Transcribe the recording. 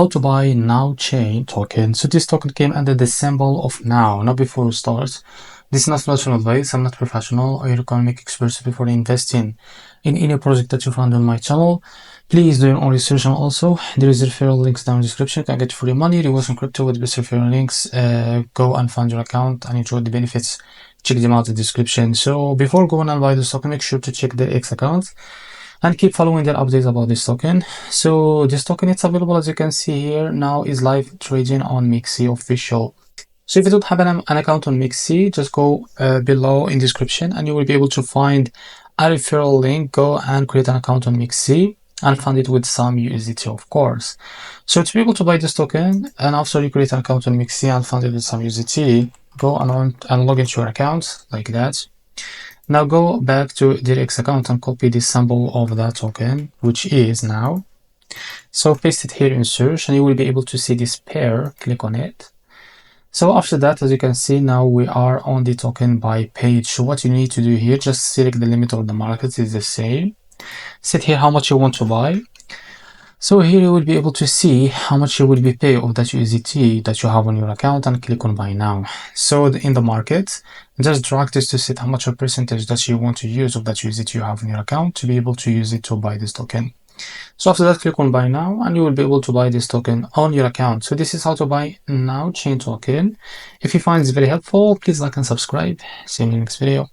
how to buy NOWCHAIN token. So this token came under the symbol of now. Now before we start, this is not financial advice. I'm not professional or your economic expert. Before investing in any project that you find on my channel, please do your own research. And also there is referral links down in the description. You can get free money, rewards and crypto with best referral links. Go and fund your account and enjoy the benefits. Check them out in the description. So before going and buy this token, make sure to check the X account and keep following their updates about this token. So this token, it's available, as you can see here, now is live trading on Mixi official. So if you don't have an account on Mixi, just go below in description and you will be able to find a referral link. Go and create an account on Mixi and fund it with some USDT, of course. So to be able to buy this token, and after you create an account on Mixi and fund it with some USDT, go and log into your account like that. Now go back to the X account and copy the symbol of that token, which is now. So paste it here in search and you will be able to see this pair. Click on it. So after that, as you can see, now we are on the token buy page. So what you need to do here, just select the limit of the market is the same. Set here how much you want to buy. So here you will be able to see how much you will be paid of that USDT that you have on your account and click on buy now. So in the market, just drag this to set how much a percentage that you want to use of that USDT you have on your account to be able to use it to buy this token. So after that, click on buy now and you will be able to buy this token on your account. So this is how to buy NOWCHAIN token. If you find this very helpful, please like and subscribe. See you in the next video.